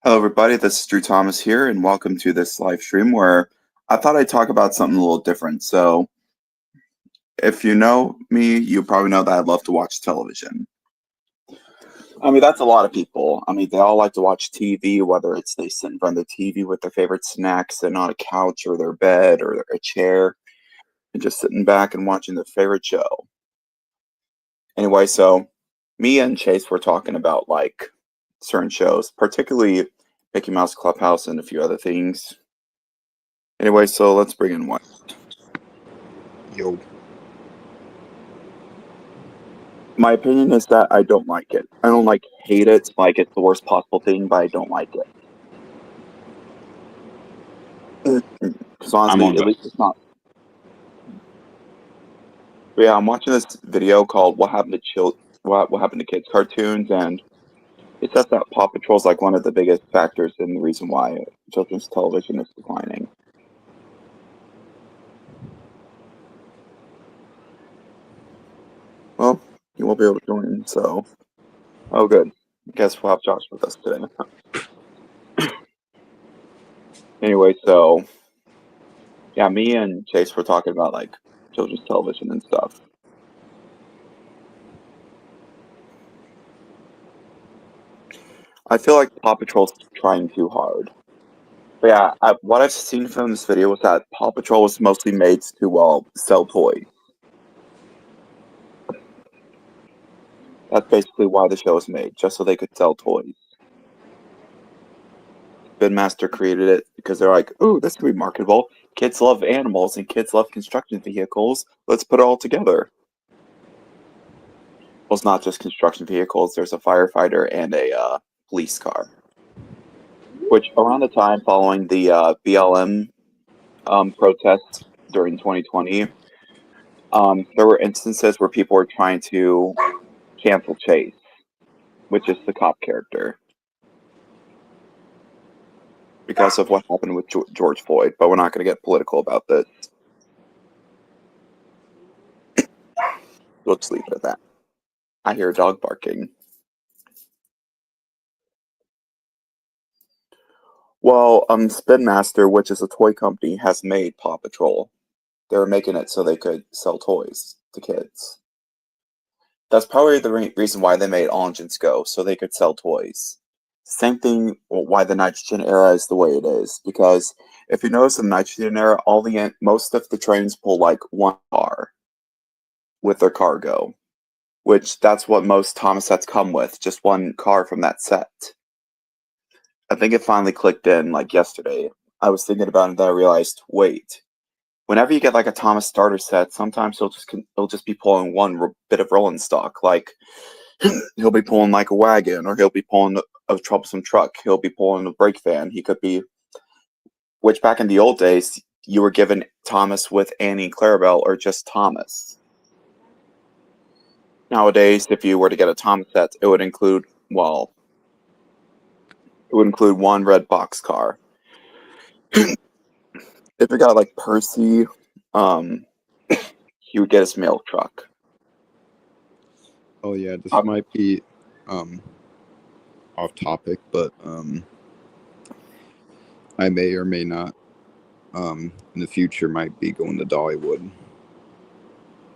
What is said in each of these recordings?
Hello, everybody. This is Drew Thomas here, and welcome to this live stream where I thought I'd talk about something a little different. So, if you know me, you probably know that I love to watch television. I mean, that's a lot of people. I mean, they all like to watch TV, whether it's they sit in front of the TV with their favorite snacks, sitting on a couch or their bed or a chair, and just sitting back and watching their favorite show. Anyway, so me and Chase were talking about like certain shows, particularly Mickey Mouse Clubhouse and a few other things. Anyway, so let's bring in one. Yo, My opinion is that I don't like it. I don't like hate it, like it's the worst possible thing, but I don't like it. Because honestly, on at least it's not. But yeah, I'm watching this video called "What Happened to What Happened to Kids" cartoons, and it says that Paw Patrol is like one of the biggest factors in the reason why children's television is declining. Well, you won't be able to join, so oh good. I guess we'll have Josh with us today. Anyway, so yeah, me and Chase were talking about like children's television and stuff. I feel like Paw Patrol's trying too hard. But yeah, what I've seen from this video was that Paw Patrol was mostly made to, well, sell toys. That's basically why the show was made, just so they could sell toys. Spin Master created it because they're like, ooh, this could be marketable. Kids love animals and kids love construction vehicles. Let's put it all together. Well, it's not just construction vehicles. There's a firefighter and a police car. Which, around the time following the BLM protests during 2020, there were instances where people were trying to cancel Chase, which is the cop character, because of what happened with George Floyd. But we're not going to get political about this. We'll just leave it at that. I hear a dog barking. Well, Spin Master, which is a toy company, has made Paw Patrol. They were making it so they could sell toys to kids. That's probably the reason why they made All Engines Go, so they could sell toys. Same thing why the nitrogen era is the way it is, because if you notice in the nitrogen era, most of the trains pull like one car with their cargo, which that's what most Thomas sets come with, just one car from that set. I think it finally clicked in like yesterday. I was thinking about it, then I realized, wait, whenever you get like a Thomas starter set, sometimes he'll just be pulling one bit of rolling stock, like he'll be pulling like a wagon, or he'll be pulling a troublesome truck. He'll be pulling a brake van. He could be, which back in the old days, you were given Thomas with Annie and Clarabelle, or just Thomas. Nowadays, if you were to get a Thomas set, it would include, well, it would include one red box car. If it got like Percy, he would get his mail truck. oh yeah, this might be off topic, but I may or may not in the future might be going to Dollywood.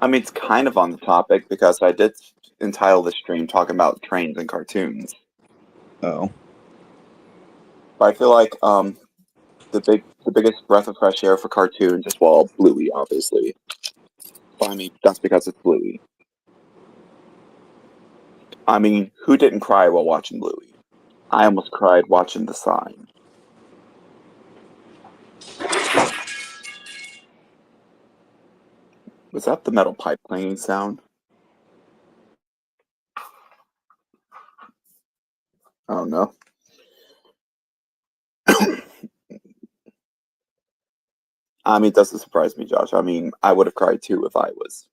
I mean, it's kind of on the topic because I did entitle the stream talking about trains and cartoons. Oh, But I feel like the biggest breath of fresh air for cartoons is, well, Bluey, obviously. But I mean, that's because it's Bluey. I mean, who didn't cry while watching Bluey? I almost cried watching The Sign. Was that the metal pipe clanging sound? I don't know. I mean, it doesn't surprise me, Josh. I mean, I would have cried too if I was,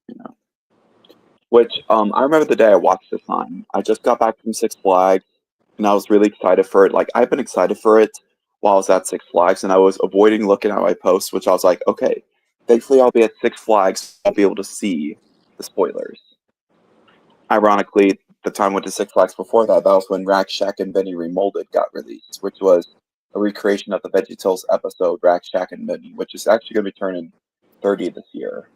Which, I remember the day I watched The Sign. I just got back from Six Flags, and I was really excited for it. Like, I've been excited for it while I was at Six Flags, and I was avoiding looking at my posts, which I was like, okay, thankfully I'll be at Six Flags. I'll be able to see the spoilers. Ironically, the time went to Six Flags before that, that was when Rack Shack and Benny Remolded got released, which was a recreation of the VeggieTales episode Rack Shack and Benny, which is actually going to be turning 30 this year.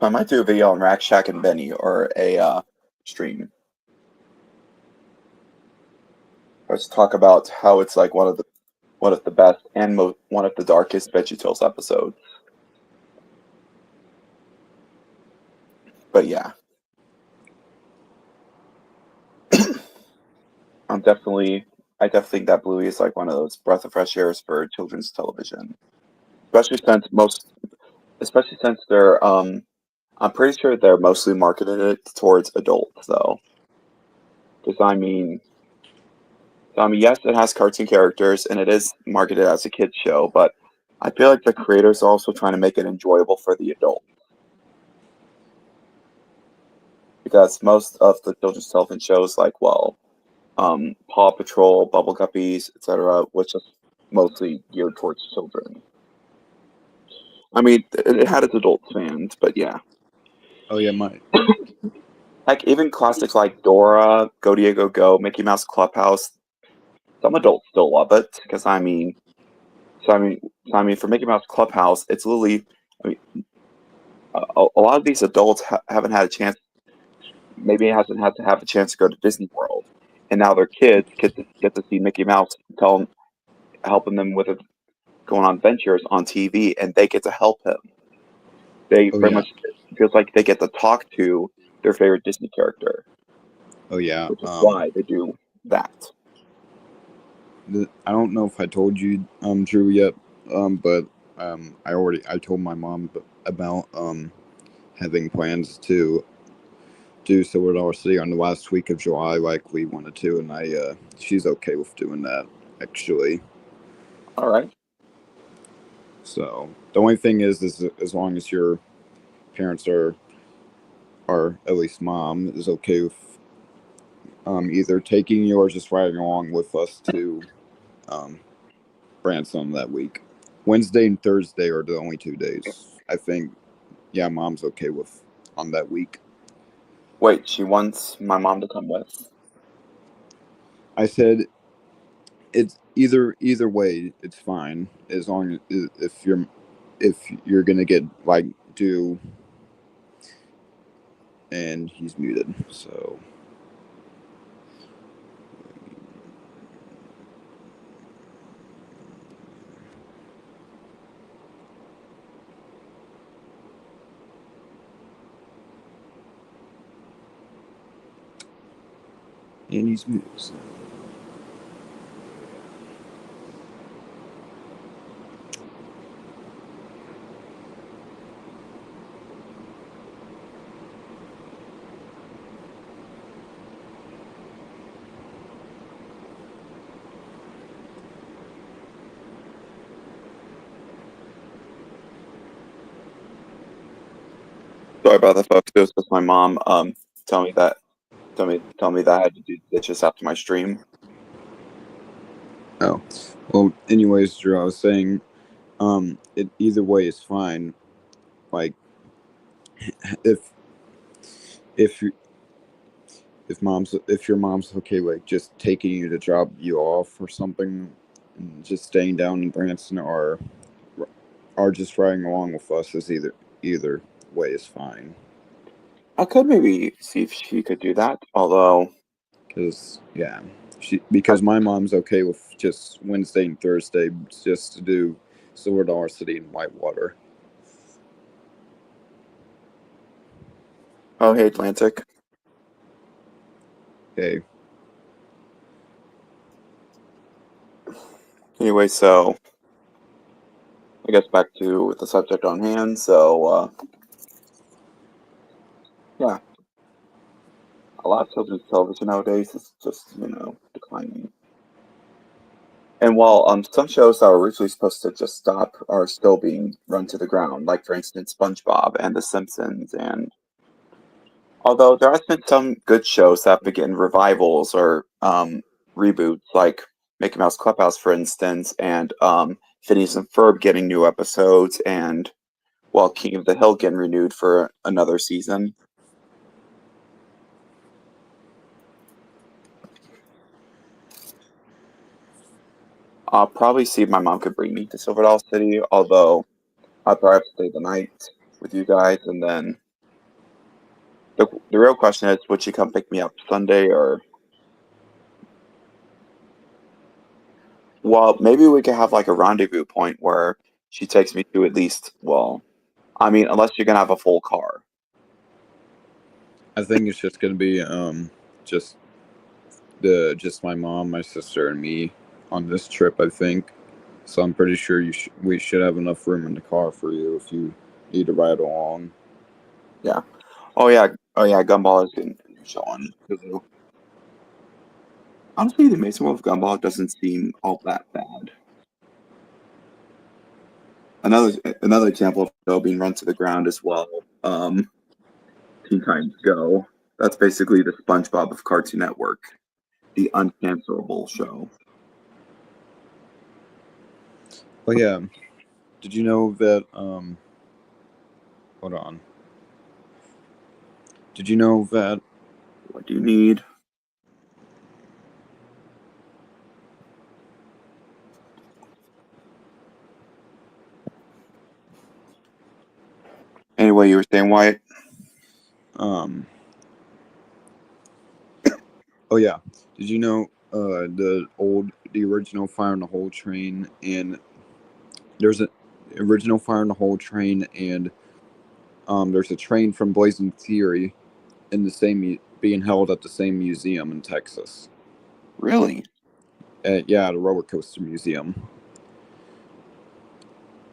I might do a video on Rack Shack and Benny or a stream. Let's talk about how it's like one of the best and one of the darkest VeggieTales episodes. But yeah, I definitely think that Bluey is like one of those breath of fresh airs for children's television, especially since they're I'm pretty sure they're mostly marketed it towards adults though. Because I mean, yes, it has cartoon characters and it is marketed as a kids show, but I feel like the creators are also trying to make it enjoyable for the adult. Because most of the children's television shows, like Paw Patrol, Bubble Guppies, etc., which is mostly geared towards children. I mean, it had its adult fans, but yeah. Oh yeah, my Like even classics like Dora, Go Diego Go, Mickey Mouse Clubhouse. Some adults still love it because I mean, for Mickey Mouse Clubhouse, it's literally. I mean, a lot of these adults haven't had a chance. Maybe hasn't had to have a chance to go to Disney World, and now their kids get to see Mickey Mouse helping them with going on adventures on TV, and they get to help him. They very much feels like they get to talk to their favorite Disney character. Oh yeah, which is why they do that. I don't know if I told you, Drew, yet, but I told my mom about having plans to do Silver Dollar City on the last week of July, like we wanted to, and she's okay with doing that, actually. All right. So the only thing is as long as your parents are at least mom is okay with either taking you or just riding along with us to Branson that week. Wednesday and Thursday are the only 2 days. I think, yeah, mom's okay with on that week. Wait, she wants my mom to come with? I said it's either way, it's fine as long as if you're gonna get like do. And he's muted, so. And he's muted. So. Sorry about that, folks. It was just my mom tell me that I had to do dishes after my stream. Oh, well. Anyways, Drew, I was saying, it either way is fine. Like, if your mom's okay, like just taking you to drop you off or something, and just staying down in Branson, or just riding along with us, is either way is fine. I could maybe see if she could do that, although. Because my mom's okay with just Wednesday and Thursday just to do Silver Dollar City and Whitewater. Oh, hey, Atlantic. Okay. Anyway, so I guess back to the subject on hand. So, yeah, a lot of children's television nowadays is just declining. And while some shows that were originally supposed to just stop are still being run to the ground, like for instance SpongeBob and The Simpsons, and although there has been some good shows that begin revivals or reboots, like Mickey Mouse Clubhouse, for instance, and Phineas and Ferb getting new episodes, and King of the Hill getting renewed for another season. I'll probably see if my mom could bring me to Silverdale City, although I'd probably have to stay the night with you guys, and then the real question is, would she come pick me up Sunday, or well, maybe we could have like a rendezvous point where she takes me to at least, well, I mean, unless you're gonna have a full car. I think it's just gonna be just just my mom, my sister, and me on this trip. I think so. I'm pretty sure we should have enough room in the car for you if you need to ride along. Yeah. Oh yeah. Gumball is going to show on Hulu. Honestly, the Mason Wolf Gumball doesn't seem all that bad. Another example of show being run to the ground as well. Teen Titans Go. That's basically the SpongeBob of Cartoon Network, the uncancelable show. Oh yeah, did you know that? Hold on. Did you know that? What do you need? Anyway, you were saying, Wyatt? Oh yeah, did you know the original Fire in the Hole train, and there's a original Fire in the Hole train, and there's a train from Blazing Theory in the same being held at the same museum in Texas. Really? Yeah, the roller coaster museum.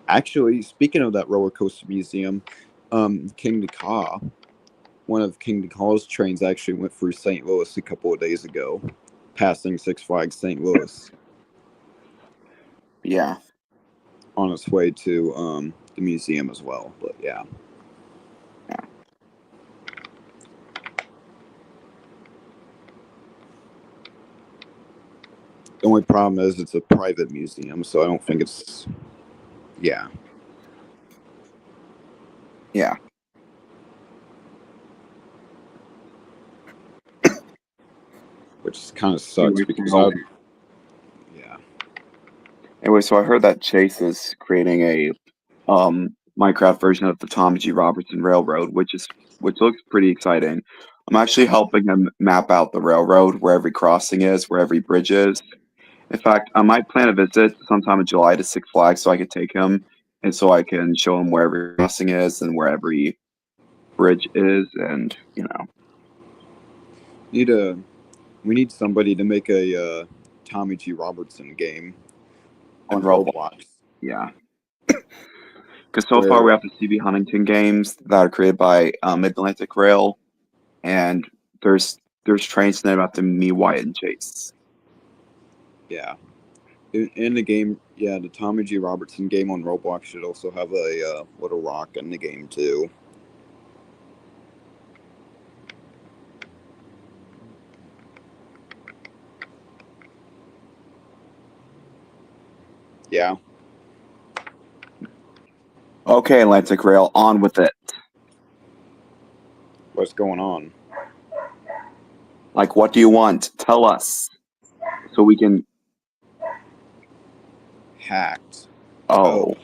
Actually, speaking of that roller coaster museum, King Ka, one of King Ka's trains actually went through St. Louis a couple of days ago, passing Six Flags St. Louis Yeah. on its way to the museum as well. But yeah. Yeah. The only problem is it's a private museum, so I don't think it's. Yeah. Yeah. Which kind of sucks Anyway, because so, yeah. anyway, so I heard that Chase is creating a Minecraft version of the Thomas G. Robertson Railroad, which looks pretty exciting. I'm actually helping him map out the railroad, where every crossing is, where every bridge is. In fact, I might plan a visit sometime in July to Six Flags so I could take him and so I can show him where every crossing is and where every bridge is, and We need somebody to make a Tommy G. Robertson game on on Roblox. Roblox. Yeah. Because so far we have the CB Huntington games that are created by Mid-Atlantic Rail, and there's trains named after me, Wyatt, and Chase. Yeah. In the game, yeah, the Tommy G. Robertson game on Roblox should also have a Little Rock in the game too. Yeah. Okay, Atlantic Rail, on with it. What's going on? Like, what do you want? Tell us, so we can. Hacked. Oh.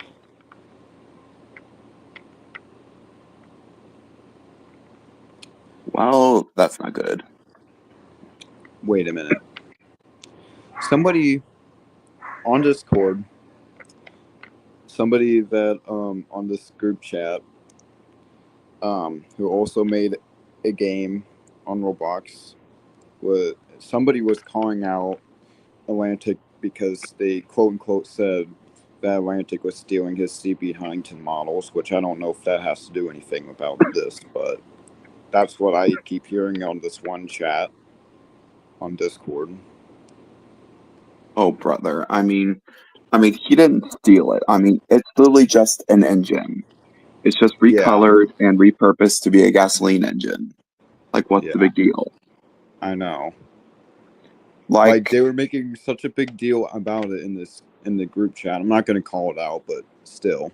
Well, that's not good. Wait a minute. Somebody on Discord, somebody that on this group chat, who also made a game on Roblox, somebody was calling out Atlantic because they quote unquote said that Atlantic was stealing his CB Huntington models, which I don't know if that has to do anything about this, but that's what I keep hearing on this one chat on Discord. Oh, brother. I mean, he didn't steal it. I mean, it's literally just an engine. It's just recolored and repurposed to be a gasoline engine. Like, what's the big deal? I know. Like they were making such a big deal about it in the group chat. I'm not going to call it out, but still.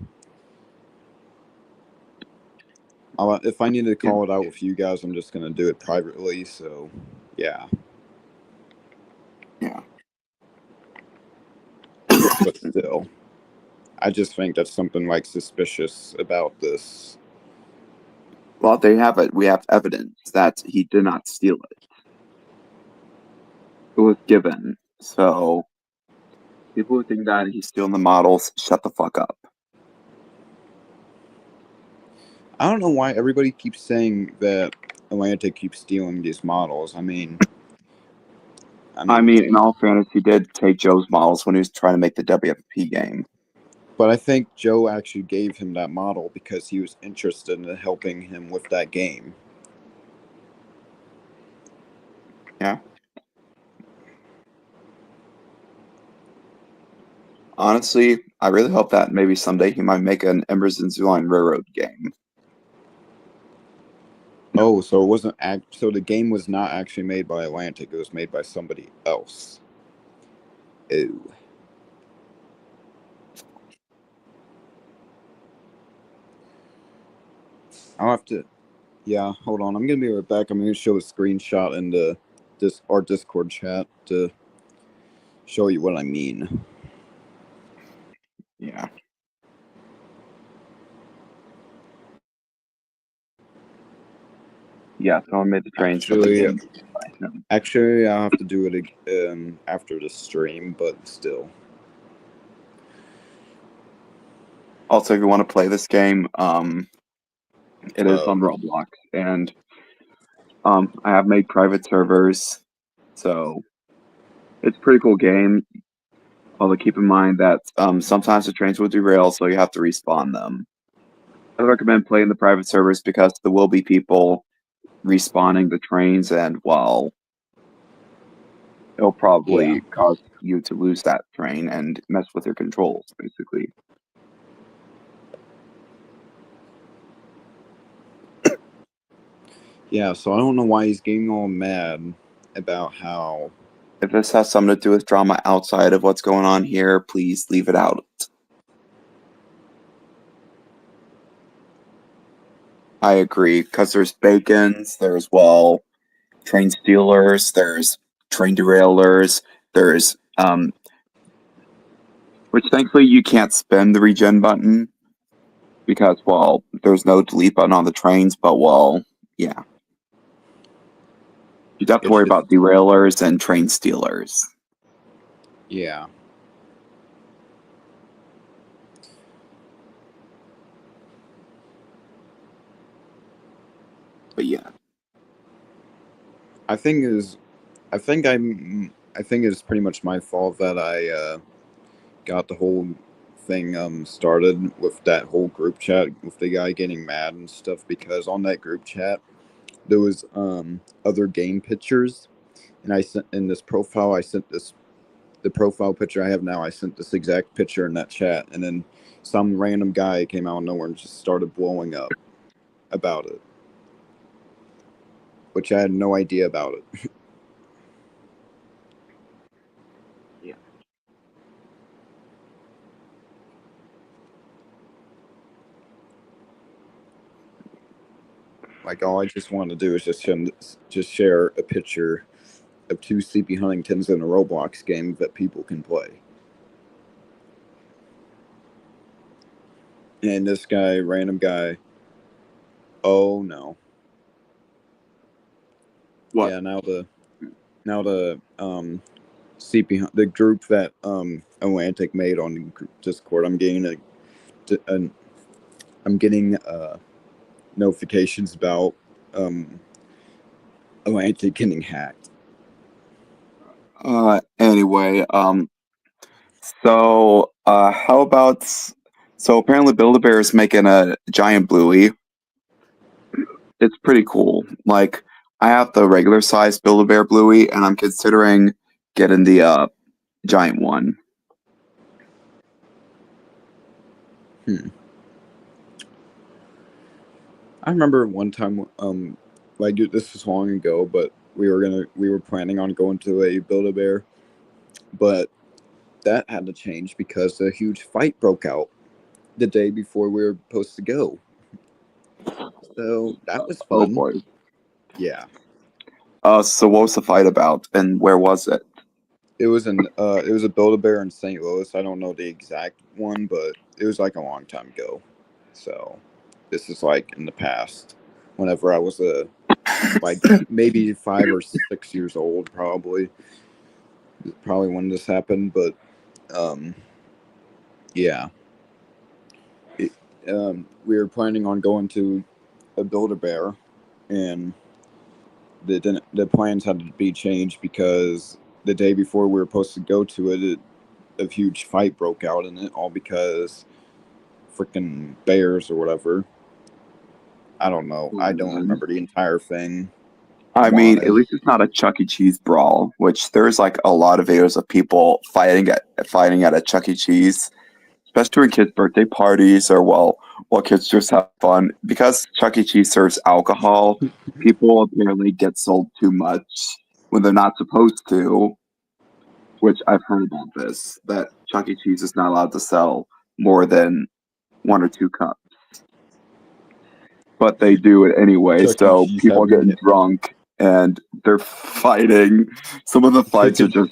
If I need to call it out with you guys, I'm just going to do it privately. So, yeah. Yeah. but still, I just think that's something like suspicious about this. Well, there you have it. We have evidence that he did not steal it. It was given. So people who think that he's stealing the models, shut the fuck up. I don't know why everybody keeps saying that Atlantic keeps stealing these models. I mean, in all fairness, he did take Joe's models when he was trying to make the WFP game. But I think Joe actually gave him that model because he was interested in helping him with that game. Yeah. Honestly, I really hope that maybe someday he might make an Embers and Zooline Railroad game. Oh, so it wasn't so the game was not actually made by Atlantic. It was made by somebody else. Ew. I'll have to. Yeah, hold on. I'm gonna be right back. I'm gonna show a screenshot in our Discord chat to show you what I mean. Yeah. Yeah, someone made the trains. Actually, I'll have to do it after the stream, but still. Also, if you want to play this game, it is on Roblox, and I have made private servers, so it's a pretty cool game. Although keep in mind that sometimes the trains will derail, so you have to respawn them. I recommend playing the private servers because there will be people respawning the trains, and well, it'll probably cause you to lose that train and mess with your controls, basically. Yeah, so I don't know why he's getting all mad about how... If this has something to do with drama outside of what's going on here, please leave it out. I agree, because there's Bacons, there's, well, train stealers, there's train derailers, there's, which thankfully you can't spam the regen button, because, well, there's no delete button on the trains, but, well, yeah. You'd have to worry about derailers and train stealers. Yeah. But yeah. I think it's pretty much my fault that I got the whole thing started with that whole group chat with the guy getting mad and stuff, because on that group chat there was other game pictures, and I sent in this profile, the profile picture I have now, I sent this exact picture in that chat, and then some random guy came out of nowhere and just started blowing up about it, which I had no idea about it. Yeah. Like, all I just want to do is just share a picture of 2 CP Huntingtons in a Roblox game that people can play. And this guy, random guy, oh no. What? Yeah, now the CP, the group that Atlantic made on Discord, I'm getting notifications about Atlantic getting hacked. Anyway, so how about, so apparently Build-A-Bear is making a giant bluey. It's pretty cool. Like, I have the regular size Build-A-Bear bluey, and I'm considering getting the giant one. I remember one time, like, this was long ago, but we were planning on going to a Build-A-Bear, but that had to change because a huge fight broke out the day before we were supposed to go. So that was fun. Oh boy. Yeah. So what was the fight about, and where was it? it was a Build-A-Bear in St. Louis. I don't know the exact one, but it was like a long time ago. So this is like in the past, whenever I was like maybe 5 or 6 years old, probably when this happened. But yeah, we were planning on going to a Build-A-Bear, and the plans had to be changed because the day before we were supposed to go to it, a huge fight broke out in it, all because freaking bears or whatever. I don't know. I don't remember the entire thing. I mean, Why? at least it's not a Chuck E. Cheese brawl, which there's like a lot of videos of people fighting at a Chuck E. Cheese, especially during kids' birthday parties or while kids just have fun. Because Chuck E. Cheese serves alcohol, people apparently get sold too much when they're not supposed to, which I've heard about this, that Chuck E. Cheese is not allowed to sell more than 1 or 2 cups. But they do it anyway, Chuck E. so Cheese people are having getting drunk and they're fighting. Some of the fights are just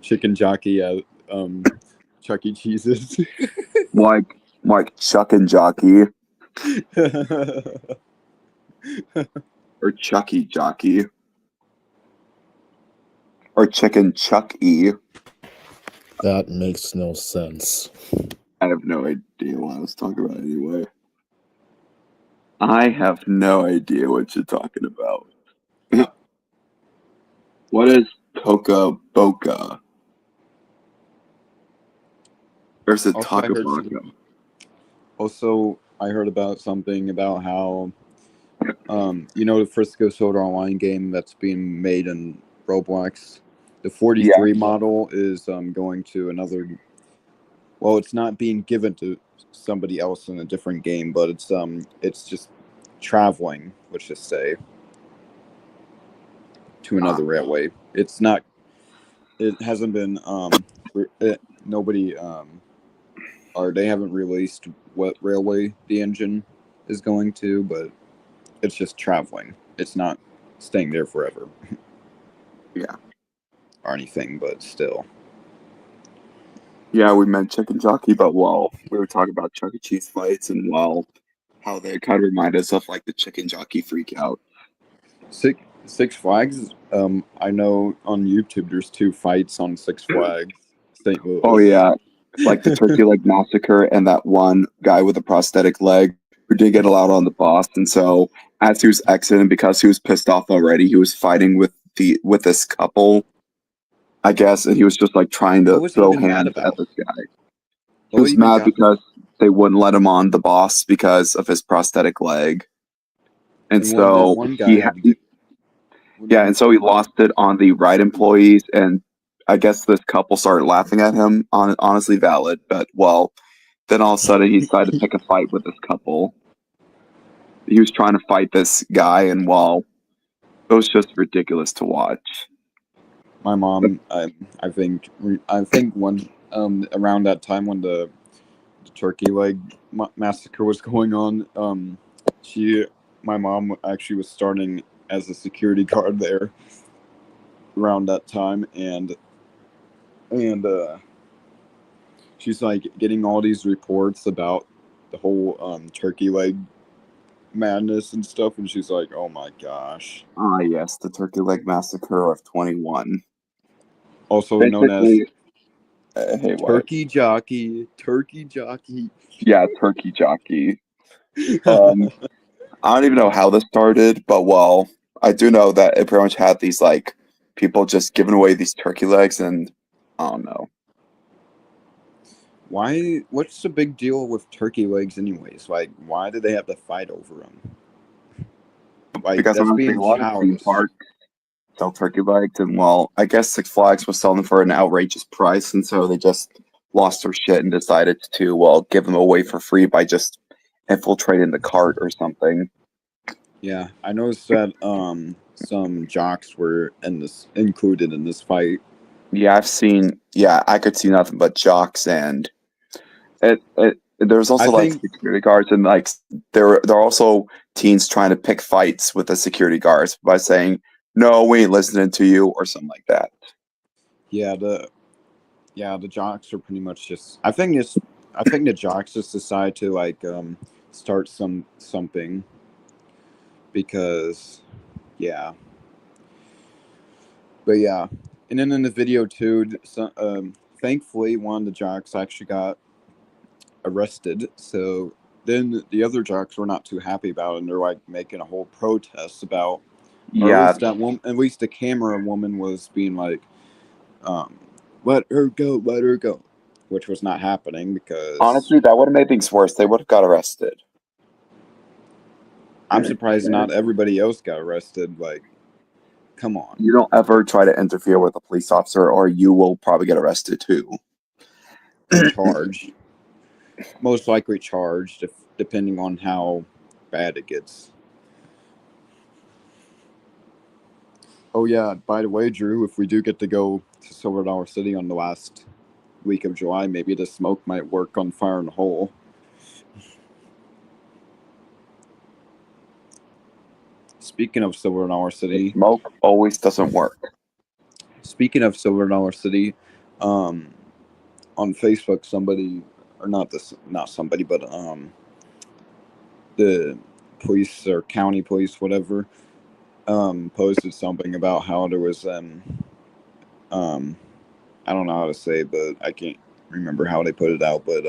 chicken jockey at Chuck E. Cheese's. like Chuck and Jockey or Chucky Jockey or Chicken Chuck E. That makes no sense. I have no idea what I was talking about anyway. I have no idea what you're talking about. What is Toca Boca? Or is it Taco Boca? Also, I heard about something about how, the Frisco Soda Online game that's being made in Roblox, the 43 model is going to another. Well, it's not being given to somebody else in a different game, but it's just traveling, let's just say, to another railway. It's not. It hasn't been. Nobody. Or they haven't released what railway the engine is going to, but it's just traveling. It's not staying there forever. Yeah. Or anything, but still. Yeah, we meant Chicken Jockey, but we were talking about Chuck E. Cheese fights and how they kind of remind us of like the Chicken Jockey freak out. Six Flags. I know on YouTube there's 2 fights on Six Flags. St. Louis. Oh yeah, like the Turkey Leg Massacre and that one guy with a prosthetic leg who did get allowed on the bus, and so as he was exiting, because he was pissed off already, he was fighting with this couple, I guess, and he was just like trying to throw hands at this guy. He was mad because they wouldn't let him on the boss because of his prosthetic leg, and so and so he lost it on the right employees, and I guess this couple started laughing at him. Honestly, valid, but then all of a sudden he decided to pick a fight with this couple. He was trying to fight this guy, and it was just ridiculous to watch. My mom, I think when around that time when the Turkey Leg Massacre was going on, my mom actually was starting as a security guard there around that time, and she's like getting all these reports about the whole Turkey Leg madness and stuff, and she's like, oh my gosh. Ah yes, the Turkey Leg Massacre of 21, also known as Turkey Jockey. Yeah, Turkey Jockey. I don't even know how this started, but I do know that it pretty much had these like people just giving away these turkey legs, and I don't know. Why? What's the big deal with turkey legs, anyways? Like, why do they have to fight over them? Like, because that's I'm being a lot of theme parks sell turkey legs, and I guess Six Flags was selling them for an outrageous price, and so they just lost their shit and decided to give them away for free by just infiltrating the cart or something. Yeah, I noticed that some jocks were included in this fight. Yeah, I could see nothing but jocks, and there's also security guards, and like there are also teens trying to pick fights with the security guards by saying, no, we ain't listening to you, or something like that. Yeah, the jocks are pretty much just. I think the jocks just decide to like start something because yeah, but yeah, and then in the video too, thankfully one of the jocks actually got arrested. So then the other jocks were not too happy about it, and they're like making a whole protest about, or Yeah, at least the camera woman was being like, um, let her go, which was not happening because honestly, that would have made things worse. They would have got arrested. I'm surprised not everybody else got arrested. Like, come on, You don't ever try to interfere with a police officer, or you will probably get arrested too. and charged, most likely charged, if depending on how bad it gets. Oh yeah, by the way, Drew, if we do get to go to Silver Dollar City on the last week of July, maybe the smoke might work on Fire in the Hole. Speaking of Silver Dollar City, Smoke always doesn't work. um, on Facebook, somebody, or not somebody, but the police or county police, whatever, posted something about how there was um, I don't know how to say it, but I can't remember how they put it out, but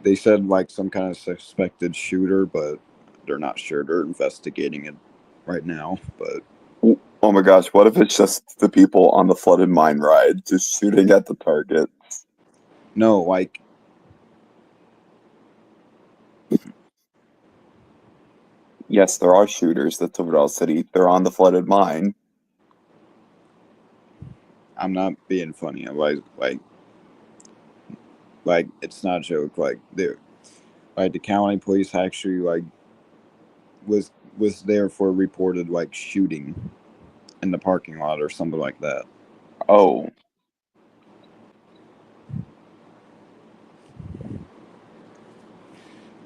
they said like some kind of suspected shooter, but they're not sure. They're investigating it right now, but Oh my gosh, what if it's just the people on the flooded mine ride just shooting at the target? no, like Yes, there are shooters at Silver City. They're on the flooded mine. I'm not being funny. I'm like it's not a joke. Like the county police actually like was there for a reported like shooting in the parking lot or something like that. Oh,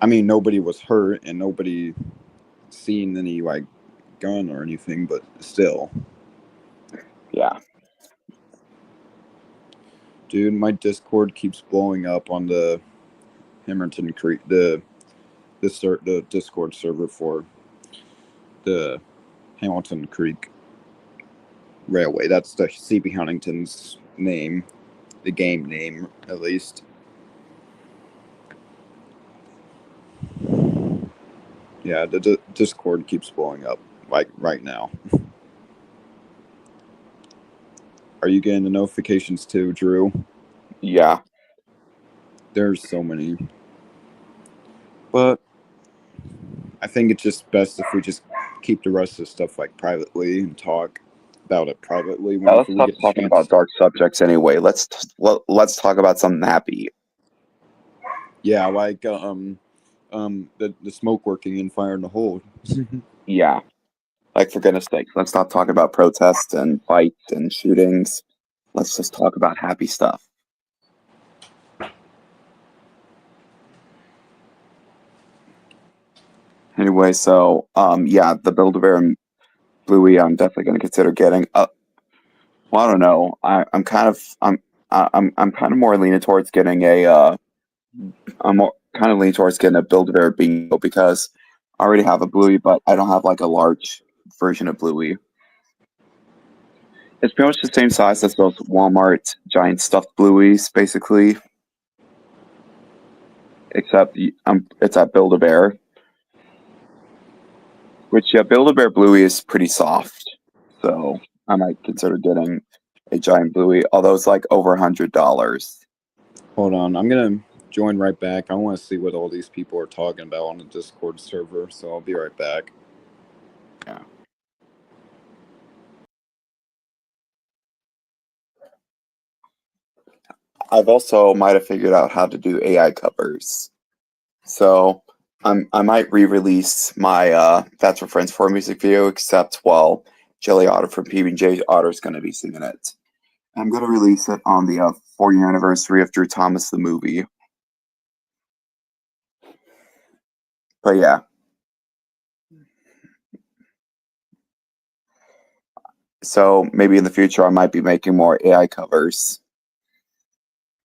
I mean, nobody was hurt and nobody seen any like gun or anything, but still, yeah. dude, my Discord keeps blowing up on the Hamilton Creek, the Discord server for the Hamilton Creek Railway. That's the CB Huntington's name, the game name at least. Yeah, the Discord keeps blowing up like right now. Are you getting the notifications too, Drew? Yeah. There's so many. But I think it's just best if we just keep the rest of the stuff like privately and talk about it privately Let's whenever we stop get a talking chance. about dark subjects anyway. Let's talk about something happy. Yeah, like the smoke working and fire in the hole. Yeah. Like, for goodness sake, let's stop talking about protests and fights and shootings. Let's just talk about happy stuff. Anyway, so yeah, the Build-A-Bear and Bluey, I'm definitely going to consider getting. Well, I don't know. I'm kind of more leaning towards getting a. I'm more, kind of leaning towards getting a Build-A-Bear Bingo because I already have a Bluey, but I don't have like a large version of Bluey. It's pretty much the same size as those Walmart giant stuffed Blueys, basically, except it's at Build-A-Bear. Which, yeah, Build-A-Bear Bluey is pretty soft, so I might consider getting a giant Bluey, although it's like over $100. Hold on, I'm gonna join right back. I want to see what all these people are talking about on the Discord server, so I'll be right back. Yeah. I've also might have figured out how to do AI covers. So I might re-release my That's for Friends 4 music video, except well, Jelly Otter from PB&J Otter is going to be singing it. I'm going to release it on the 4-year anniversary of Drew Thomas the movie. But yeah. So maybe in the future I might be making more AI covers.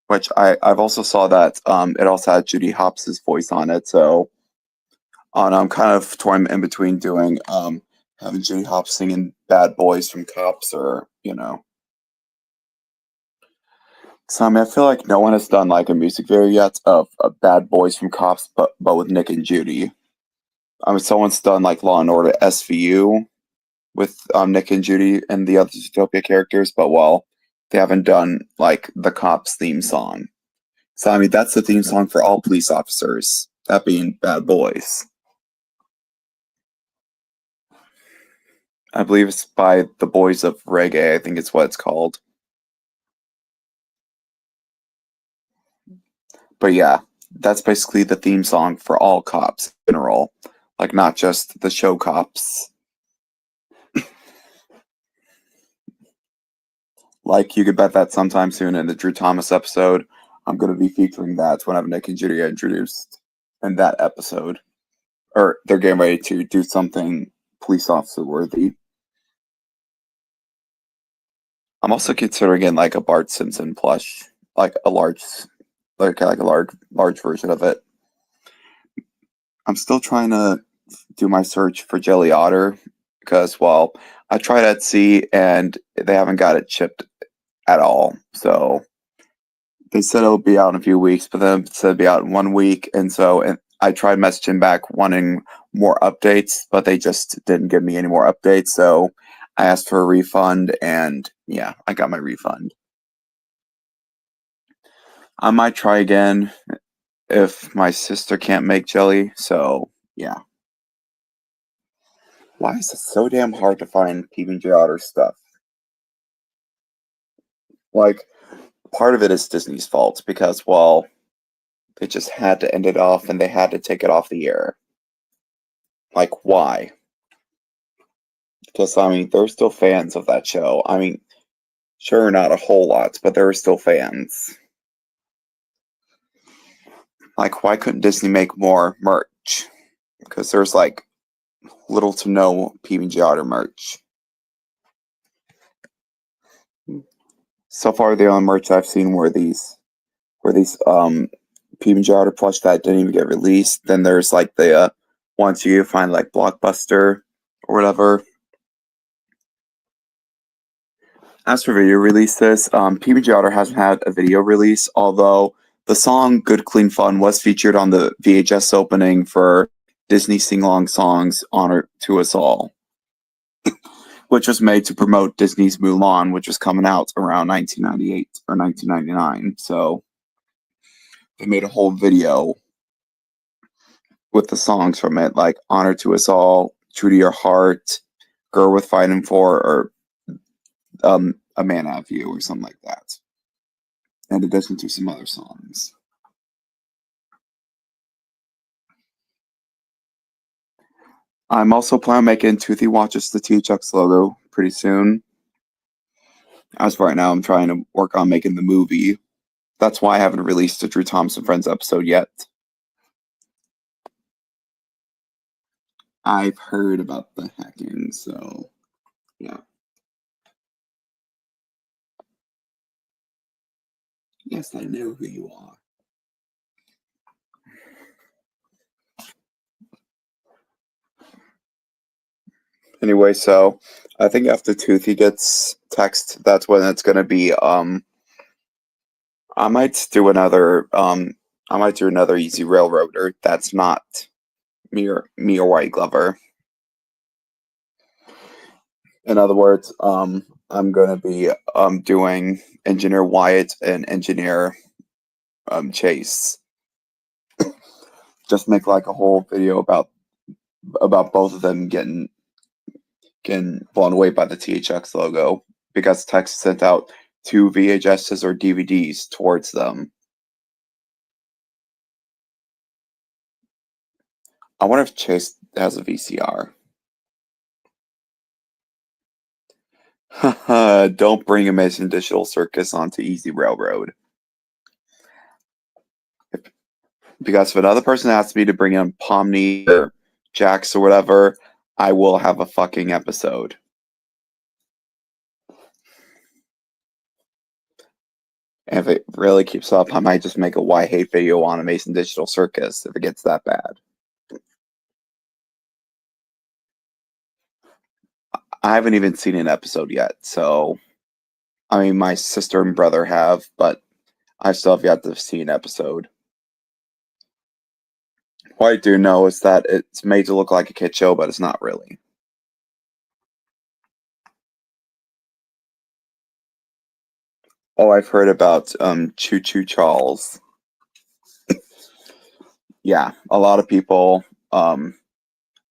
Which I've also saw that it also had Judy Hopps' voice on it, so and I'm kind of torn in between doing having Judy Hopps singing Bad Boys from Cops or, you know. So I mean I feel like no one has done like a music video yet of Bad Boys from Cops but with Nick and Judy. I mean someone's done like Law and Order SVU with Nick and Judy and the other Zootopia characters, but well, they haven't done like the Cops theme song. So I mean that's the theme song for all police officers, that being Bad Boys. I believe it's by the Boys of Reggae, I think it's what it's called. But yeah, that's basically the theme song for all cops in general. Like not just the show Cops. Like you could bet that sometime soon in the Drew Thomas episode, I'm gonna be featuring that whenever Nick and Judy are introduced in that episode. Or they're getting ready to do something police officer worthy. I'm also considering getting like a Bart Simpson plush, like a large version of it. I'm still trying to do my search for Jelly Otter because, well, I tried Etsy and they haven't got it shipped at all. So they said it'll be out in a few weeks, but then it said it'll be out in 1 week. And I tried messaging back wanting more updates, but they just didn't give me any more updates. So I asked for a refund and yeah, I got my refund. I might try again if my sister can't make jelly. So yeah. Why is it so damn hard to find PB&J Otter stuff? Like, part of it is Disney's fault because, well, they just had to end it off and they had to take it off the air. Like, why? Because, I mean, there were still fans of that show. I mean, sure, not a whole lot, but there were still fans. Like, why couldn't Disney make more merch? Because there's, like, little to no PB&J Otter merch. So far, the only merch I've seen were these PB&J Otter plush that didn't even get released. Then there's like the ones you find like Blockbuster or whatever. As for video releases, PB&J Otter hasn't had a video release, although the song "Good Clean Fun" was featured on the VHS opening for Disney Sing-Along Songs Honor to Us All, which was made to promote Disney's Mulan, which was coming out around 1998 or 1999. So they made a whole video with the songs from it, like Honor to Us All, True to Your Heart, Girl Worth Fighting For, or A Man Out of You, or something like that. In addition to some other songs. I'm also planning on making Toothy Watches the T-Chucks logo pretty soon. As for right now, I'm trying to work on making the movie. That's why I haven't released a Drew Thomas and Friends episode yet. I've heard about the hacking, so yeah. Yes, I know who you are. Anyway, so I think after Toothy gets text, that's when it's gonna be I might do another Easy Railroader that's not me or White Glover. In other words, I'm gonna be doing Engineer Wyatt and Engineer Chase. Just make like a whole video about both of them getting blown away by the THX logo because Texas sent out 2 VHSs or DVDs towards them. I wonder if Chase has a VCR. Don't bring Amazing Digital Circus onto Easy Railroad. Because if another person asks me to bring in Pomni or Jax or whatever, I will have a fucking episode. And if it really keeps up, I might just make a why hate video on Amazing Digital Circus if it gets that bad. I haven't even seen an episode yet, so I mean, my sister and brother have, but I still have yet to see an episode. What I do know is that it's made to look like a kid show, but it's not really. Oh, I've heard about Choo Choo Charles. Yeah, a lot of people.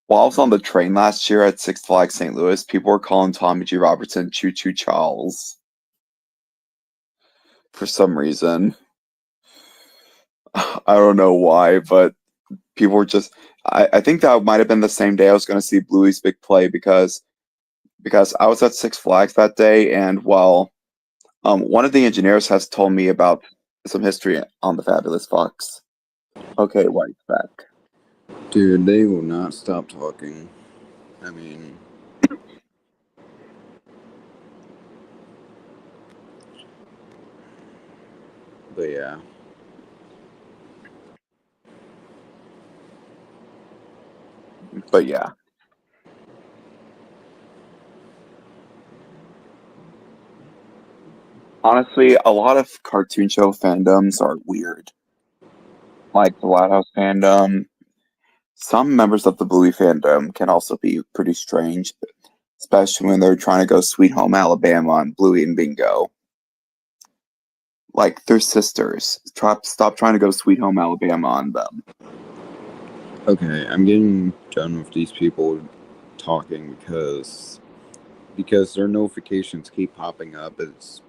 While I was on the train last year at Six Flags St. Louis, people were calling Tommy G. Robertson Choo Choo Charles for some reason. I don't know why, but people were just. I think that might have been the same day I was going to see Bluey's big play because I was at Six Flags that day, and while one of the engineers has told me about some history on the Fabulous Fox. Okay, White's back. Dude, they will not stop talking. I mean, but yeah. But yeah. Honestly, a lot of cartoon show fandoms are weird. Like the Loud House fandom. Some members of the Bluey fandom can also be pretty strange, especially when they're trying to go Sweet Home Alabama on Bluey and Bingo. Like, they're sisters. Stop trying to go Sweet Home Alabama on them. Okay, I'm getting done with these people talking because their notifications keep popping up. It's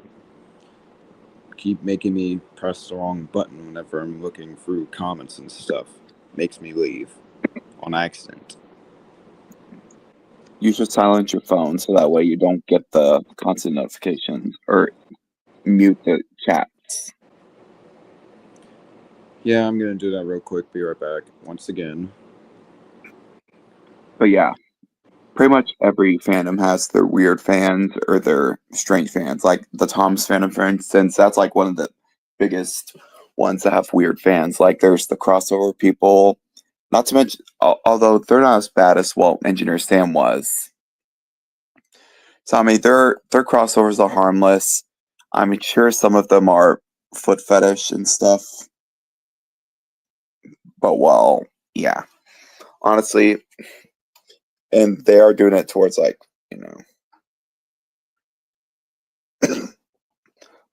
keep making me press the wrong button whenever I'm looking through comments and stuff. Makes me leave on accident. You should silence your phone so that way you don't get the constant notifications, or mute the chats. Yeah, I'm gonna do that real quick. Be right back. Once again. But yeah, pretty much every fandom has their weird fans or their strange fans. Like the Tom's fandom, for instance, that's like one of the biggest ones that have weird fans. Like there's the crossover people. Not to mention, although they're not as bad as what Engineer Sam was. So I mean, their crossovers are harmless. I mean, sure, some of them are foot fetish and stuff, but well, yeah, honestly, and they are doing it towards like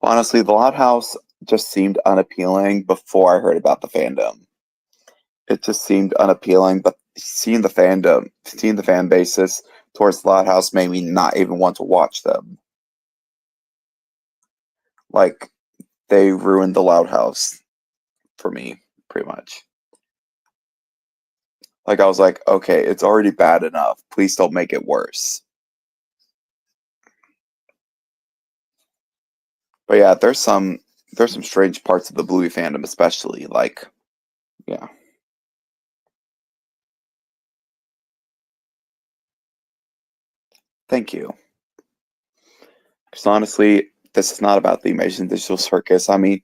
honestly, the Loud House just seemed unappealing before I heard about the fandom. It just seemed unappealing, but seeing the fan basis towards the Loud House made me not even want to watch them. Like, they ruined the Loud House for me, pretty much. Like, I was like, okay, it's already bad enough. Please don't make it worse. But yeah, there's some strange parts of the Bluey fandom, especially like, yeah. Thank you. Because honestly, this is not about the Amazing Digital Circus. I mean,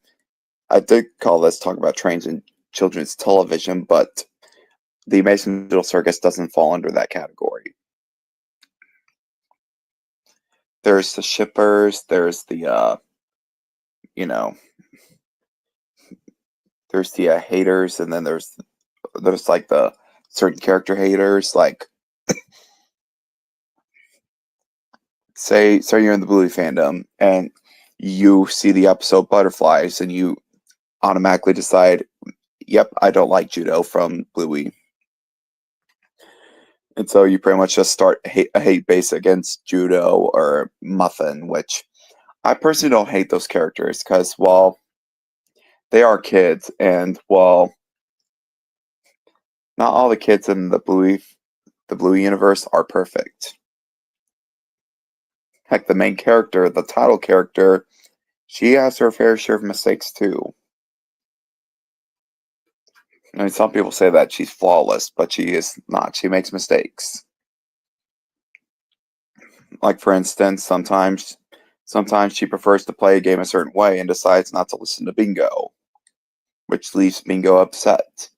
I did call this talk about trains and children's television, but the Amazing Digital Circus doesn't fall under that category. There's the shippers, there's the there's the haters, and then there's like the certain character haters. Like, say you're in the Bluey fandom and you see the episode Butterflies, and you automatically decide, yep, I don't like Judo from Bluey. And so you pretty much just start a hate base against Judo or Muffin, which I personally don't hate those characters because, well, they are kids, and well, not all the kids in the Bluey universe are perfect. Heck, the main character, the title character, she has her fair share of mistakes too. I mean, some people say that she's flawless, but she is not. She makes mistakes. Like, for instance, sometimes Sometimes she prefers to play a game a certain way and decides not to listen to Bingo, which leaves Bingo upset.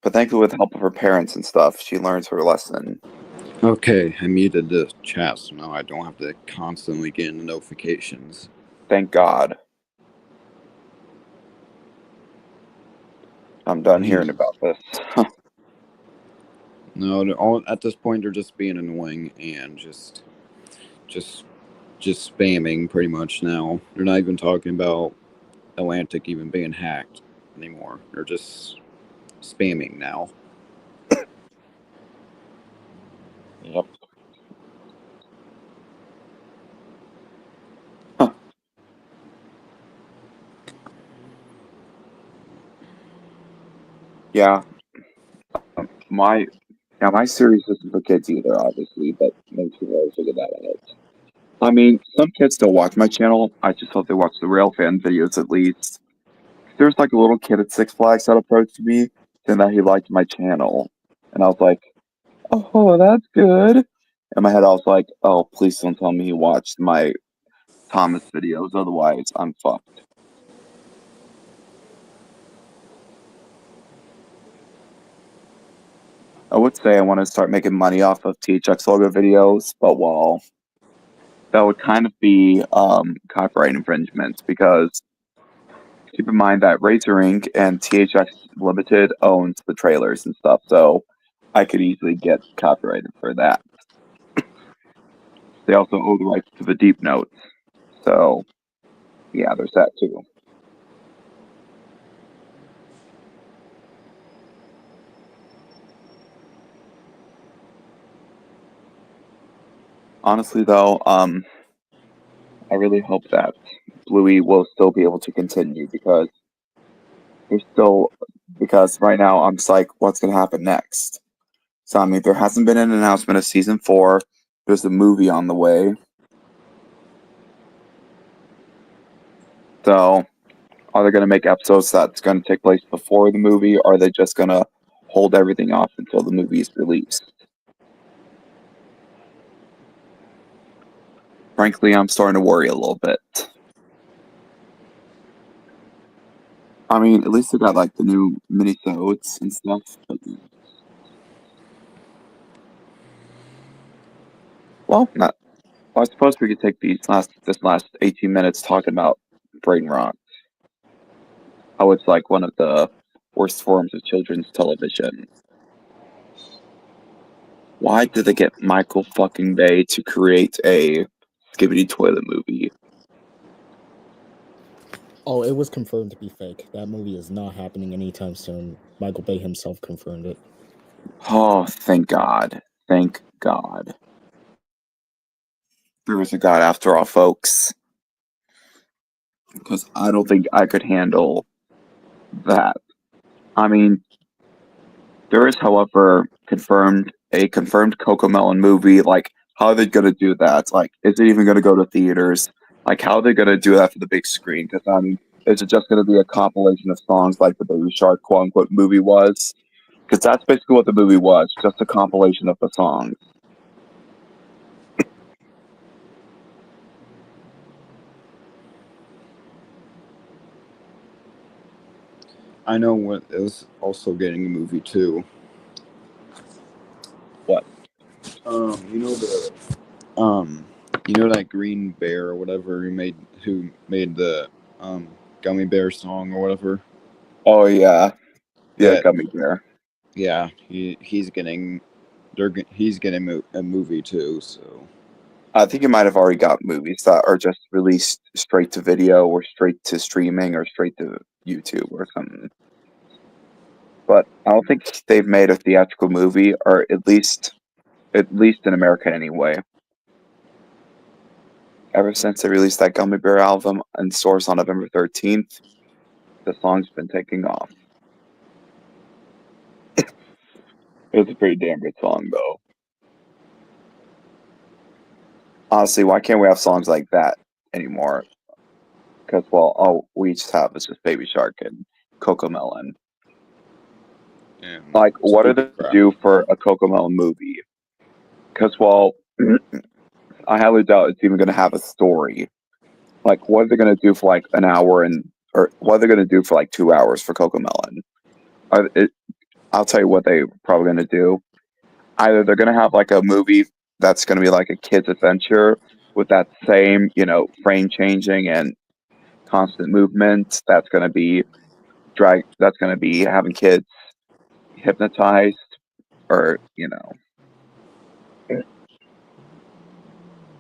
But thankfully, with the help of her parents and stuff, she learns her lesson. Okay, I muted the chat, so now I don't have to constantly get in the notifications. Thank God. I'm done hearing about this. No, they're all at this point they're just being annoying and just spamming pretty much now. They're not even talking about Atlantic even being hacked anymore. They're just spamming now. Yep. Yeah. My series isn't for kids either, obviously, but makes me really figure that out. I mean, some kids still watch my channel. I just hope they watch the Railfan videos at least. There's like a little kid at Six Flags that approached me saying that he liked my channel. And I was like, oh, that's good. In my head, I was like, oh, please don't tell me he watched my Thomas videos. Otherwise, I'm fucked. I would say I want to start making money off of THX logo videos, but well, that would kind of be copyright infringement because keep in mind that Razor Inc. and THX Limited owns the trailers and stuff, so I could easily get copyrighted for that. They also own the rights to the deep notes, so yeah, there's that too. Honestly, though, I really hope that Bluey will still be able to continue because right now I'm just like, what's gonna happen next? So I mean, there hasn't been an announcement of season 4. There's a movie on the way. So, are they gonna make episodes that's gonna take place before the movie, or are they just gonna hold everything off until the movie is released? Frankly, I'm starting to worry a little bit. I mean, at least they got like the new mini-sodes and stuff. But... well, I suppose we could take this last 18 minutes talking about brain rot. How it's like one of the worst forms of children's television. Why did they get Michael fucking Bay to create a Skibidi Toilet movie? Oh, it was confirmed to be fake. That movie is not happening anytime soon. Michael Bay himself confirmed it. Oh, thank God. Thank God. There was a God after all, folks. Because I don't think I could handle that. I mean, there is, however, a confirmed CoComelon movie. Like, how are they going to do that? Like, is it even going to go to theaters? Like, how are they going to do that for the big screen? Because, I mean, is it just going to be a compilation of songs like the Baby Shark quote-unquote movie was? Because that's basically what the movie was, just a compilation of the songs. I know what is also getting a movie too. What? You know that Green Bear or whatever who made the Gummy Bear song or whatever. Oh, yeah. Yeah, Gummy Bear. Yeah, he's getting a movie too. So I think you might have already got movies that are just released straight to video or straight to streaming or straight to YouTube or something. But I don't think they've made a theatrical movie, or at least in America anyway. Ever since they released that Gummy Bear album in stores on November 13th, the song's been taking off. It's a pretty damn good song, though. Honestly, why can't we have songs like that anymore? Because, well, all we just have is just Baby Shark and CoComelon. Like, what are they going to do for a CoComelon movie? Because, well, I highly doubt it's even going to have a story. Like, what are they going to do for like an hour or what are they going to do for like 2 hours for Cocomelon? I'll tell you what they're probably going to do. Either they're going to have like a movie that's going to be like a kid's adventure with that same, frame changing and constant movement. That's going to be That's going to be having kids hypnotized, or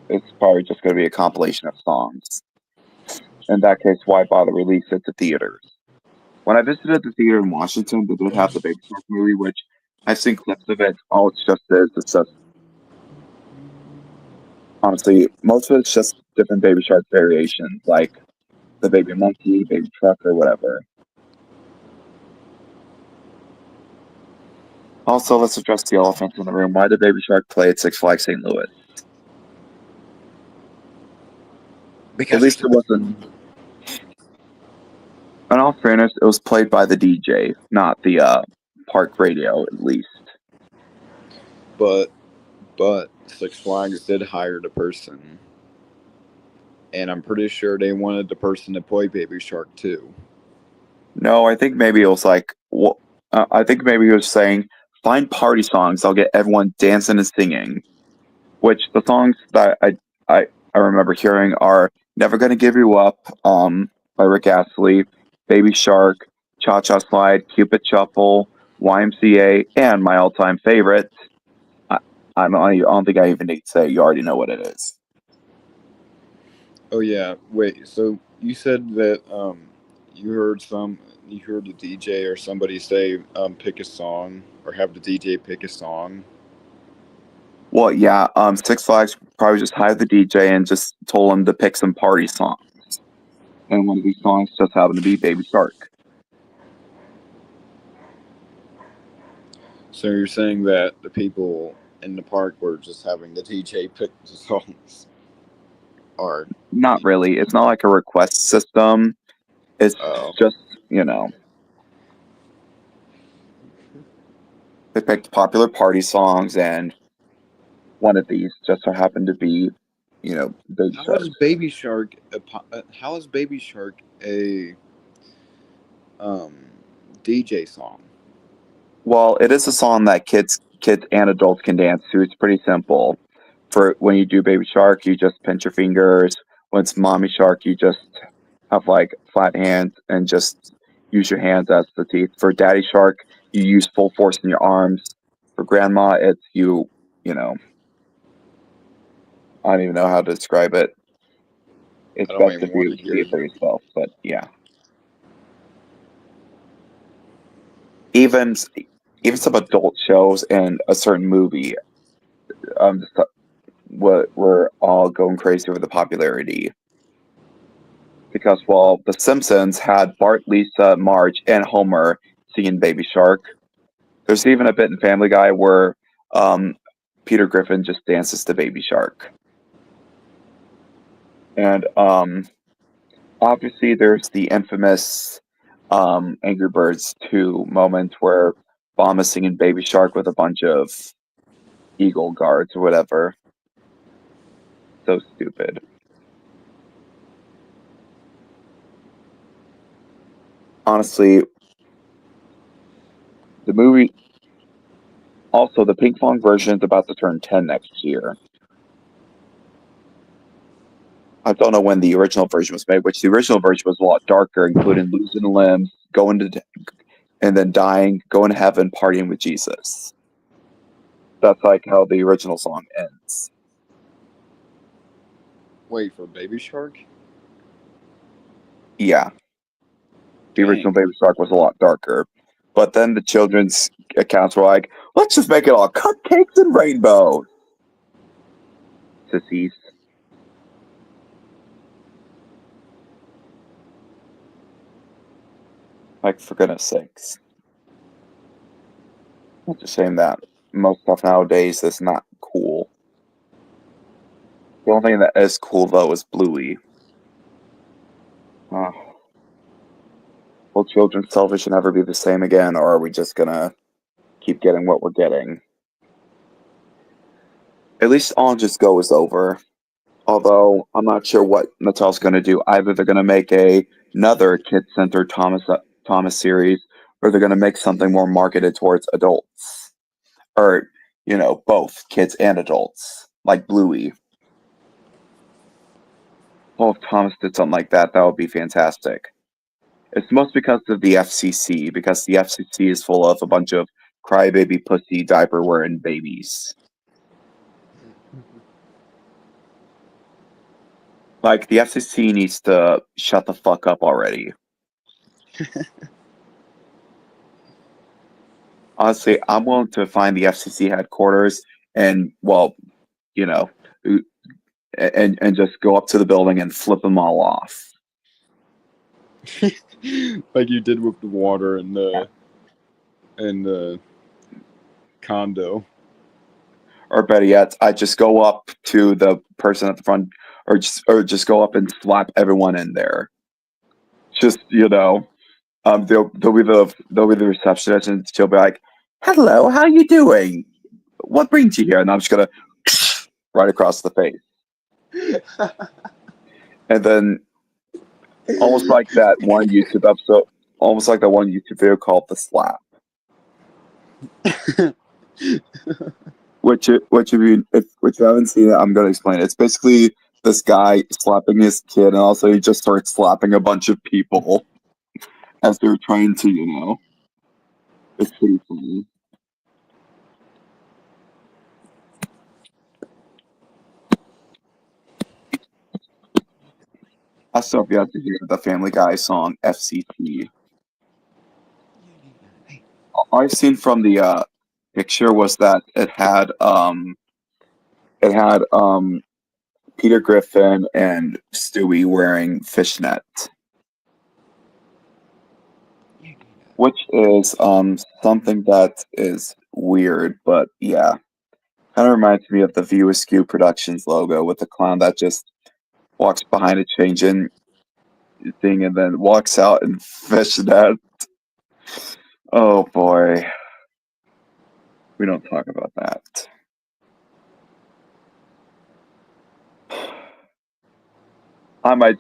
it's probably just going to be a compilation of songs. In that case, why bother release it to theaters? When I visited the theater in Washington, they did have the Baby Shark movie, which I've seen clips of it. All it's just honestly, most of it's just different Baby Shark variations, like the Baby Monkey, Baby Truck, or whatever. Also, let's address the elephant in the room. Why did Baby Shark play at Six Flags St. Louis? Because At least it wasn't. In all fairness, it was played by the DJ, not the park radio, at least. But Six Flags did hire the person, and I'm pretty sure they wanted the person to play Baby Shark too. No, I think maybe it was like, I think maybe he was saying, find party songs. I'll get everyone dancing and singing. Which the songs that I remember hearing are "Never Gonna Give You Up" by Rick Astley, "Baby Shark," "Cha Cha Slide," "Cupid Shuffle," YMCA, and my all-time favorite. I don't think I even need to say. You already know what it is. Oh yeah, wait. So you said that you heard the DJ or somebody say pick a song, or have the DJ pick a song. Well, yeah. Six Flags probably just hired the DJ and just told him to pick some party songs, and one of these songs just happened to be "Baby Shark." So you're saying that the people in the park were just having the DJ pick the songs, or Not really. It's not like a request system. It's just, they picked popular party songs, and one of these just so happened to be, Baby how Shark. is Baby Shark how is Baby Shark a DJ song? Well, it is a song that kids and adults can dance to. It's pretty simple. For when you do Baby Shark, you just pinch your fingers. When it's Mommy Shark, you just have like flat hands and just use your hands as the teeth. For Daddy Shark, you use full force in your arms. For Grandma, it's I don't even know how to describe it. It's I don't best even if want you to see hear it for yourself, but yeah. Even some adult shows and a certain movie, we're all going crazy over the popularity. Because while The Simpsons had Bart, Lisa, Marge, and Homer singing Baby Shark, there's even a bit in Family Guy where Peter Griffin just dances to Baby Shark. And obviously there's the infamous Angry Birds 2 moment where Bomb is singing Baby Shark with a bunch of Eagle guards or whatever. So stupid. Honestly, the movie... Also, the Pink Fong version is about to turn 10 next year. I don't know when the original version was made, which the original version was a lot darker, including losing limbs, and then dying, going to heaven, partying with Jesus. That's like how the original song ends. Wait, for Baby Shark? Yeah. The original Baby Shark was a lot darker. But then the children's accounts were like, let's just make it all cupcakes and rainbows. Sissies. Like, for goodness sakes. It's a shame that most stuff nowadays is not cool. The only thing that is cool, though, is Bluey. Will children's television ever be the same again, or are we just gonna keep getting what we're getting? At least On Just Go is over. Although I'm not sure what Mattel's going to do. Either they're going to make another kid-centered Thomas series, or they're going to make something more marketed towards adults, or both kids and adults, like Bluey. Well, if Thomas did something like that, that would be fantastic. It's most because of the FCC, because the FCC is full of a bunch of crybaby pussy diaper wearing babies. Like, the FCC needs to shut the fuck up already. Honestly, I'm willing to find the FCC headquarters and, well, you know, and just go up to the building and flip them all off. Like you did with the water and the condo. Or better yet, I just go up to the person at the front, or just go up and slap everyone in there. Just they'll be the receptionist, and she'll be like, "Hello, how you doing? What brings you here?" And I'm just gonna right across the face, and then almost like that one YouTube episode, almost like that one YouTube video called "The Slap." Which if you haven't seen it, I'm gonna explain it. It's basically this guy slapping his kid, and also he just starts slapping a bunch of people as they're trying to, It's pretty funny. I still have yet to hear the Family Guy song FCT. All I've seen from the picture was that it had Peter Griffin and Stewie wearing fishnet, which is something that is weird, but yeah, kind of reminds me of the View Askew Productions logo with the clown that just walks behind a changing thing and then walks out in fishnet. Oh boy, we don't talk about that. I might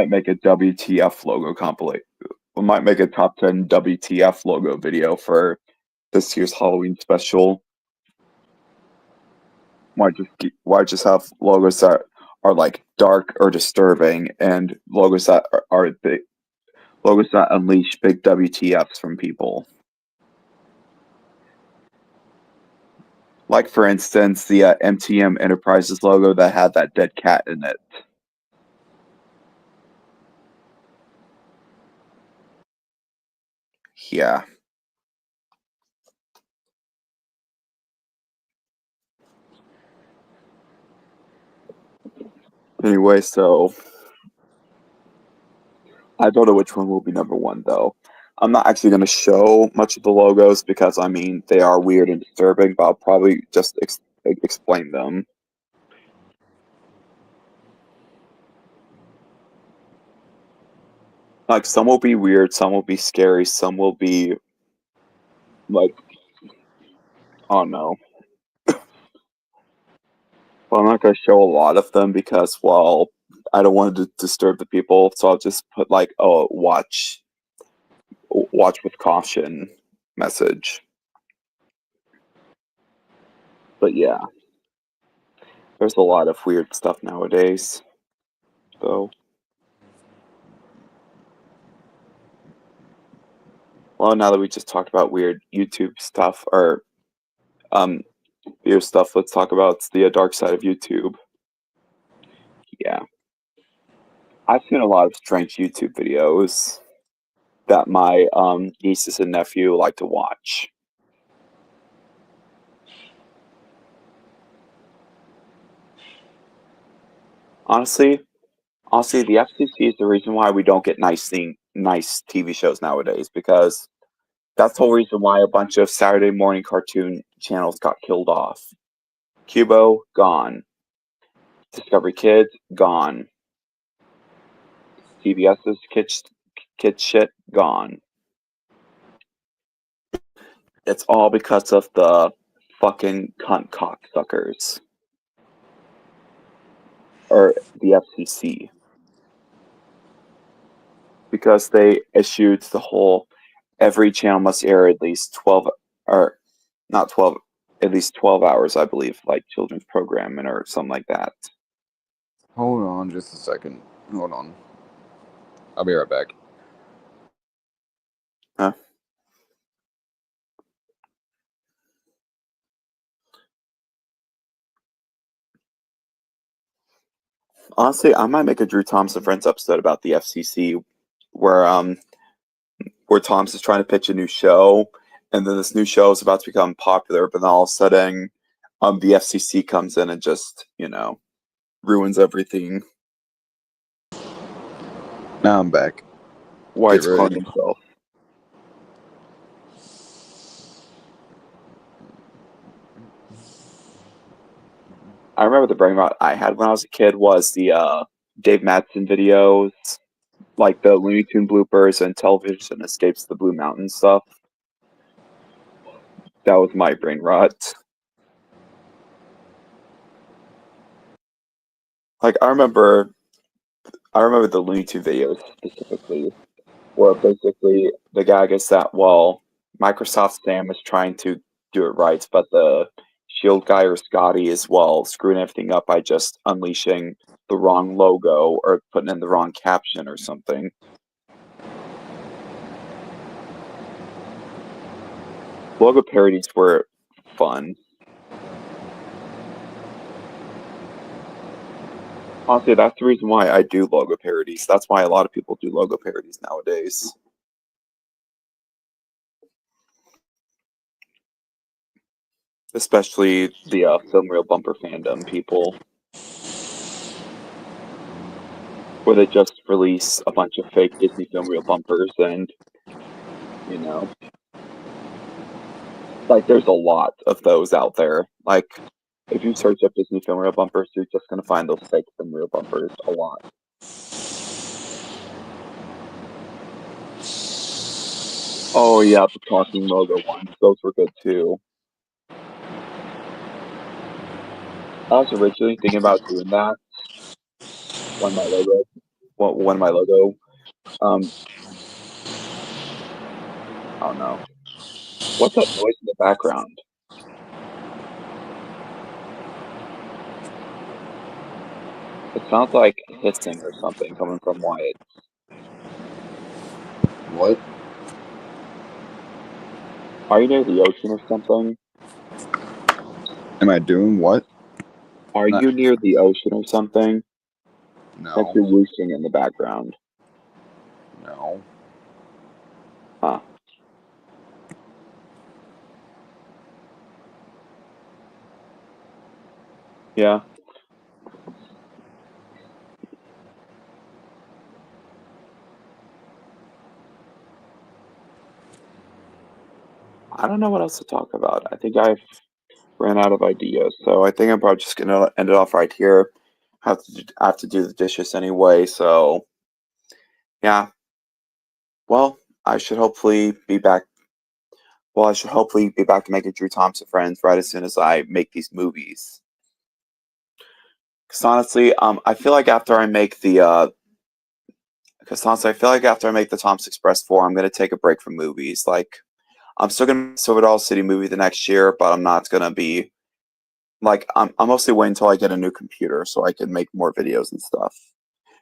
make a WTF logo compilation. I might make a top 10 WTF logo video for this year's Halloween special. Why just have logos that are like dark or disturbing, and logos that are big, logos that unleash big WTFs from people. Like, for instance, the MTM Enterprises logo that had that dead cat in it. Yeah. Anyway, so I don't know which one will be number one, though. I'm not actually going to show much of the logos because, I mean, they are weird and disturbing, but I'll probably just explain them. Like, some will be weird, some will be scary, some will be, like, oh no. Well, I'm not going to show a lot of them because, well, I don't want to disturb the people, so I'll just put, like, a watch with caution message. But yeah, there's a lot of weird stuff nowadays, so. Well, now that we just talked about weird YouTube stuff, or weird stuff, let's talk about the dark side of YouTube. Yeah. I've seen a lot of strange YouTube videos that my nieces and nephew like to watch. Honestly, the FCC is the reason why we don't get nice TV shows nowadays, because that's the whole reason why a bunch of Saturday morning cartoon channels got killed off. Cubo, gone. Discovery Kids, gone. CBS's kid shit, gone. It's all because of the fucking cunt cocksuckers. or the FCC, because they issued the whole every channel must air at least 12, or not 12, at least 12 hours, I believe, like children's programming or something like that. Hold on just a second. Hold on. I'll be right back. Huh? Honestly, I might make a Drew Thompson Friends episode about the FCC, where Thompson is trying to pitch a new show, and then this new show is about to become popular, but then all of a sudden, the FCC comes in and just, ruins everything. Now I'm back. White's Get ready. cloning himself. I remember the brain rot I had when I was a kid was the Dave Madsen videos, like the Looney Tune bloopers and Television Escapes the Blue Mountain stuff. That was my brain rot. Like I remember the Looney Tune videos specifically, where basically the gag is that, well, Microsoft Sam is trying to do it right, but the Shield guy or Scotty is, well, screwing everything up by just unleashing the wrong logo or putting in the wrong caption or something. Logo parodies were fun. Honestly, that's the reason why I do logo parodies. That's why a lot of people do logo parodies nowadays. Especially the Film Reel Bumper fandom people, where they just release a bunch of fake Disney Film Reel bumpers, and like there's a lot of those out there. Like if you search up Disney Film Reel bumpers, you're just gonna find those fake Film Reel bumpers a lot. Oh yeah, the talking logo ones. Those were good too. I was originally thinking about doing that when my logo, I don't know. What's that noise in the background? It sounds like hissing or something coming from Wyatt. What? Are you near the ocean or something? Am I doing what? Are you near the ocean or something? Like No. you're whooshing in the background. No. Huh. Yeah. I don't know what else to talk about. I think I've ran out of ideas, so I think I'm probably just gonna end it off right here. I have to do the dishes anyway, so yeah. Well, I should hopefully be back. Well, I should hopefully be back to making Drew Thompson Friends right as soon as I make these movies. Because honestly, I feel like after I make the Tom's Express 4, I'm gonna take a break from movies. Like, I'm still gonna make Silver Dollar City movie the next year, but I'm not gonna be like I'm mostly waiting until I get a new computer so I can make more videos and stuff.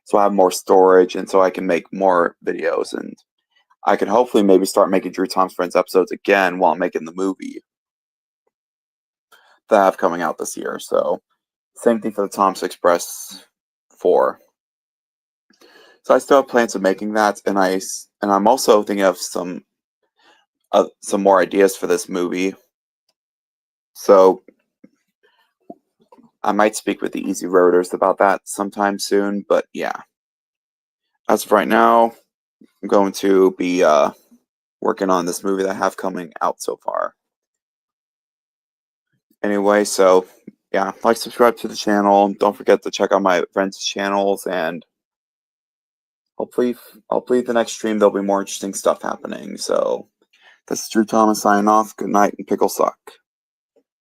So I have more storage, and so I can make more videos, and I can hopefully maybe start making Drew Tom's Friends episodes again while I'm making the movie that I have coming out this year. So same thing for the Tom's Express 4. So I still have plans of making that, and I'm also thinking of some more ideas for this movie. So I might speak with the Easy Roaders about that sometime soon. But yeah, as of right now, I'm going to be working on this movie that I have coming out so far. Anyway, so yeah, like, subscribe to the channel. Don't forget to check out my friends' channels, and hopefully the next stream there'll be more interesting stuff happening. So this is Drew Thomas signing off. Good night and pickle suck.